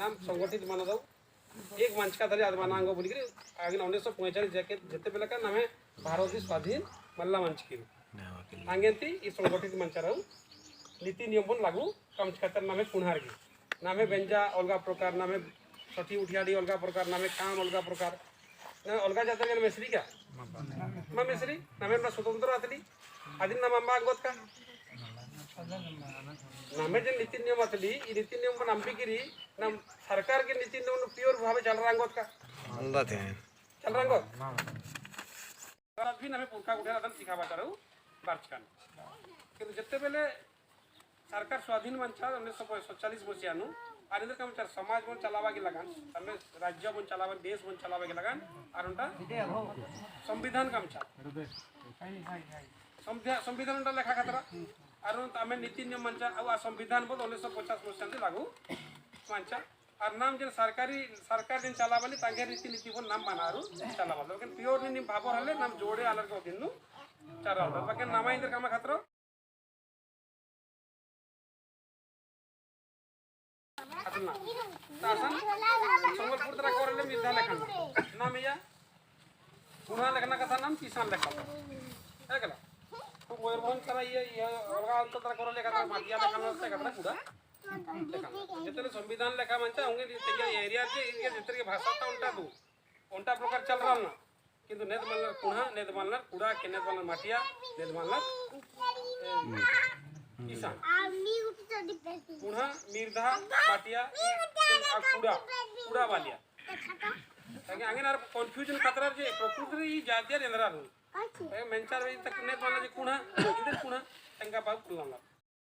नाम संगठित मान दो एक मंच का धरी आदमानांग बोल आगे 1945 जाके जिते बेला का नाम है भारत स्वाधीन मल्ला मंच की आगे संगठित मंच रहा नीति नियम बन लागू कम क्षेत्र नाम कुनहार की नाम बेंजा अलग प्रकार नाम षठी उठियाड़ी अलग प्रकार नाम काम अलग प्रकार अलग जातर मेसरी क्या माँ मेसरी नाम स्वतंत्र आतली आदि नाम अम्मा अंगत का नामे जो नीति नियम आतली नीति नियम को नंबिकिरी नम सरकार के नीति नियम प्योर भावे चल रहा अंगत का चल रहा अंगत भी नामे पुरखा उठे रहा सिखा बात रहा बार्चकान किंतु जिते बेले सरकार स्वाधीन मंचा 1947 मसीहानु आर इधर कम समाज बन चलावा के लगान हमें राज्य बन चलावा देश बन चलावा के लगान और उनका संविधान कम चा संविधान उनका लेखा खतरा और हमें नीति नियम मंचा अब संविधान बोल 1950 मसीहा से लागू मंचा और नाम जो सरकार जिन चलावाली तांगे रीति नीति को नाम बनारू चलावा लेकिन प्योर नि भाबर हले नाम जोड़े अलग को दिनु चरा बाकी नाम इधर काम खतरा अदना तासन संबलपुर तरह कोरले मिर्धा लेखन नाम या पुना लेखना कथा नाम किसान लेखन है कला तो मयूरभंज तरह ये अलग अंत तरह कोरले कथा माटिया लेखन से कथा कुड़ा लेखन जितने संविधान लेखा मंचा होंगे तेजा एरिया के जितने के भाषा ता उल्टा प्रकार चल रहा ना किंतु नेद मल्लर पुना नेद मल्लर कुड़ा के नेद मल्लर माटिया नेद मल्लर किसान पुनः मिर्धा पाटिया कुड़ा वालिया ताकि आगे ना कंफ्यूजन खतरा जे प्रकृति ई जातिया रेंद्रा रू मेंचार वे तक ने माना जे कुणा इधर कुणा तंगा बाप कुलांगा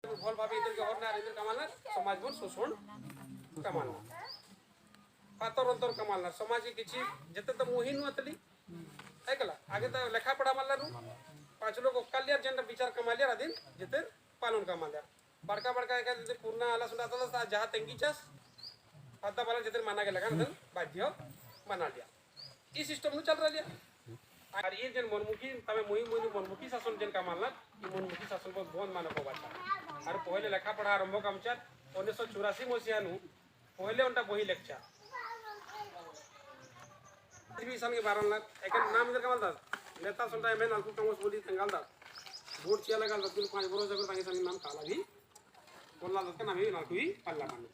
भल भाबे इधर के और ना इधर कमालना समाज पर शोषण कमालना पातर अंतर कमालना समाज के किछि जते त मोहिन अतली एकला आगे त लेखा पढ़ा मालला रू पांच लोग कालिया जेंडा विचार कमालिया दिन जते पालन कमालिया बड़का बड़का एक पूर्णा आला सुना था जहाँ तेंगी चास पता वाला जितने माना के लगा बाध्य बना लिया इस सिस्टम में चल रहा लिया और ये जन मनमुखी तमें मुही मुही मनमुखी शासन जन का मानना ये मनमुखी शासन पर बहुत मानक हो बात और पहले लेखा पढ़ा आरंभ कमचार 1984 मसीहा नु पहले उनका वही लेक्चर सन के 12 लाख एक नाम इधर कमाल था नेता सुनता है मैं नालकू कांग्रेस बोली तंगाल था वोट चिया लगा 5 बरोज जगह तांगे संग नाम काला भी बोलला दत नाम ही नालकू ही पल्ला माने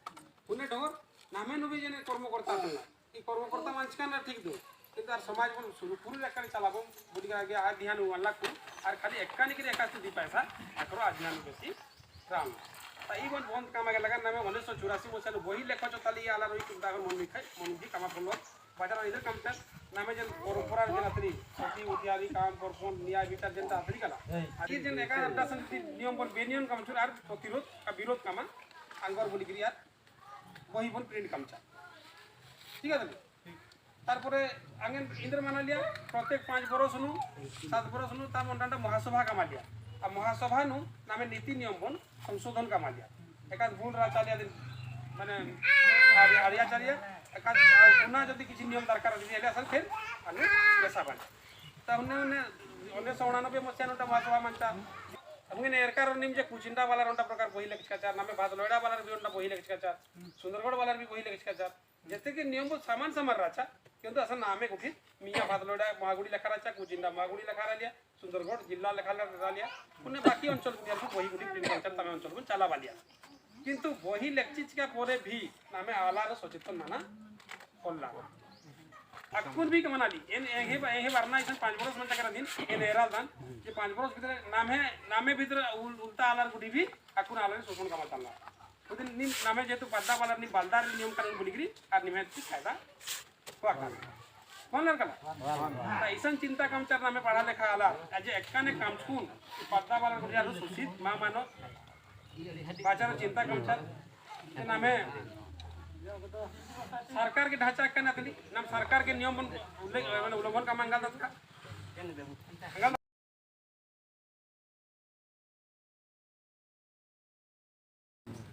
पुणे ढोर नामे नु भी जने कर्म करता था ई कर्म करता मानस का ना ठीक दो किंतु आर समाज बन शुरू पूरी लेकर चलाबो बुडी का आगे आ ध्यान वाला को आर खाली एक्का निकरे एका दी पैसा आकरो आ ध्यान बेसी राम ताई बन बंद काम आगे लगा नामे 1984 मसल वही लेखा चताली आला रोई कुंदा मन मिखाय मन भी कामा फलो बाजार इधर काम कर नामे जन परंपरा जन अतरी सती उठियारी काम परफॉर्म न्याय विचार जन अतरी कला आदि जन एका अंडरसन नियम पर बेनियन काम छुर आर प्रतिरोध का विरोध कामा आंगर बोली करी यार वही बन प्रिंट काम चा ठीक है तारपरे आगे इंद्र माना लिया प्रत्येक 5 बरस नु 7 बरस नु ता मंडा महासभा कामा लिया आ महासभा नु नामे नीति नियम बन संशोधन कामा लिया एका भूल रा चालिया दिन माने आर्याचार्य एका पुना जदी किछि नियम दरकार जदी एले असल फिर आने लेसा बन ता उन्ने 1999 मसिया नटा महासभा मानता हमने एरकार निम जे कुचिंडा वाला रोंटा प्रकार वही लेखिकाचार नामे भादलोड़ा वाला भी ओंटा वही लेखिकाचार सुंदरगढ़ वाला भी वही लेखिकाचार जते के नियम को समान समान राचा किंतु असन नामे कुठी मिया भादलोड़ा महागुड़ी लेखा राचा कुचिंडा महागुड़ी लेखा लिया सुंदरगढ़ जिला लेखा लिया पुने बाकी अंचल को वही गुडी प्रिंट कल्चर तमे अंचल को चला वालिया किंतु वही लेक्चिज का पोरे भी नामे आला रो सचेतन माना कोल्ला अकुन भी कमना ली एहे वरना इसन 5 बरस मन तक दिन ए नेराल दान ये 5 बरस भीतर नामे भीतर उल्टा आलार गुडी भी अकुन आलार शोषण कमा चलना उदिन नि नामे जेतु पद्दा वाला नि बालदार नियम कानून बोलिगिरी आर निमेत की फायदा हुआ का कोन लर कला ता इसन चिंता कमचार नामे पढ़ा लेखा आला आज एक्काने काम छुन पद्दा वाला गुडी आर सुशीत मा मानो बाजार चिंता कमचार ए नामे सरकार के ढांचा का नकली नाम सरकार के नियम उल्लंघन का मंगल था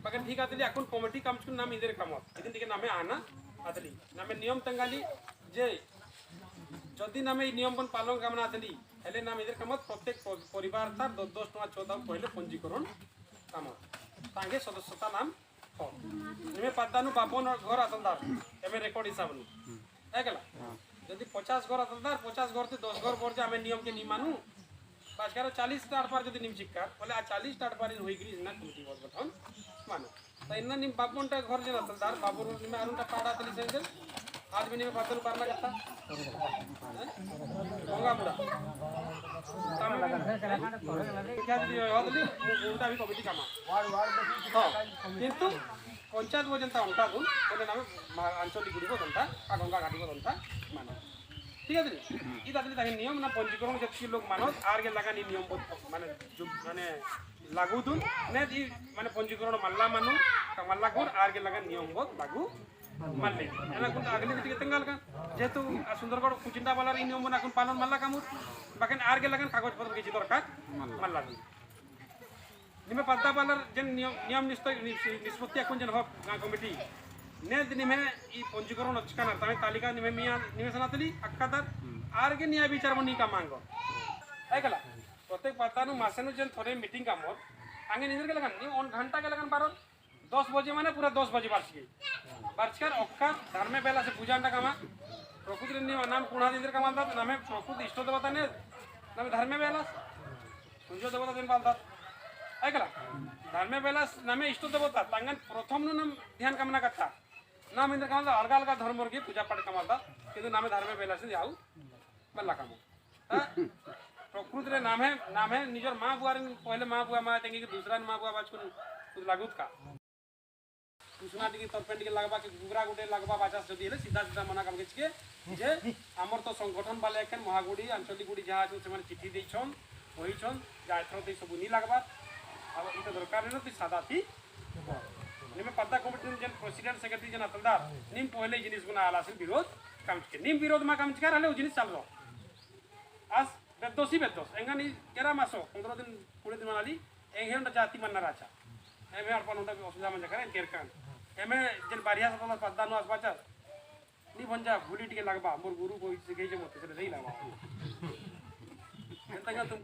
मगर ठीक आतली अकुन कमिटी काम छुन नाम इधर काम इदिन दिके नामे आना आतली नामे नियम तंगाली जे जदि नामे नियम बन पालन कामना आतली हेले नाम इधर काम प्रत्येक परिवार तार 10 टका 14 पहले पंजीकरण काम तांगे सदस्यता नाम निमे पद्दानु बापोन घर असलदार एमे रेकॉर्ड हिसाब नु है गला यदि 50 घर असलदार 50 घर से 10 घर पर जे हमें नियम के नि मानु बास करो 40 टाट पर यदि निम चिक्का बोले आ 40 टाट पर होई गिरी ना कमिटी बोल बटन मानो तो इन्ना निम बापोनटा घर जे असलदार बापोर निमे आरुनटा पाड़ा तली सेंजल आज भी निमे पद्दनु पारला कथा गंगा बुड़ा क्या दी होदली उल्टा भी कमिटी कामा किंतु पंचायत वो जनता उनका गुण बोले नाम आंचलिक गुड़ी को जनता आ गंगा घाटी को जनता मानो ठीक है ई दादली ताके नियम ना पंजीकरण जति लोग मानो आर के लगा नि नियम माने जो माने लागू दुन ने ई माने पंजीकरण मल्ला मानु मल्ला गुर आर के लगा नियम बहुत लागू मानले एना कुन अगली बिटी तेंगाल का जेतु सुंदरगढ़ कुचिंदा वाला ई नियम बना कुन पालन मल्ला कामुर बाकिन आर के लगन कागज पत्र किछि दरकार मल्ला दुन निमे पद्दा वाला जन नियम निष्पत्ति कोन जन हो गां कमिटी ने दिन में ई पंजीकरण अचकाना तामे तालिका निमे मिया निवेशनातली अक्कादार आर के निया विचार मनी का मांगो आइकला प्रत्येक पद्दानु मासेनु जन थोरे मीटिंग का मोर आंगे निजर के लगन नि ऑन घंटा के लगन 10 बजे माने पूरा 10 बजे बार्षिक अक्का धर्मे बेला से पूजा अंडा कामा प्रकृति नाम कुणा दिन का मानता नामे प्रकृति इष्ट देवता ने नामे धर्मे बेला सूर्य देवता दिन बालता ऐकला धर्मे बेला नामे इष्ट देवता तांगन प्रथम नु नाम ध्यान कामना करता नाम इंद्र कामता अलग अलग धर्म की पूजा पाठ कामता किंतु नामे धर्मे बेला से जाऊ मल्ला काम प्रकृति रे नाम है निजर मां बुआर पहले मां बुआ मां तेंगी दूसरा मां बुआ बाच को लागुत का सुना टिके तरपेंट के लगबा के गुगरा गुटे लगबा बाचास जदी हेले सीधा सीधा मना काम के जे हमर तो संगठन वाले एखन महागुड़ी आंचलिक गुड़ी जहां से माने चिट्ठी देछन होइछन जा एथरो ते सब नी लगबा अब ई तो दरकार न तो सादा थी निमे पद्दा कमिटी जन प्रेसिडेंट सेक्रेटरी जन अतलदार निम पहले जिनिस गुना आला से विरोध काम के निम विरोध मा काम के हले ओ जिनिस चल रो आज बेदोसी बेदोस एंगानी केरा मासो 15 दिन 20 दिन वाली एंगेन जाति मनना राचा एमे अर्पण होता भी असुविधा मन जकरे केरकान एमे जन बारिया सब पद्दा नो आसपाचा नी भंजा भूली टिके लगबा मोर गुरु को सिखे जे मते से नहीं लगबा तुम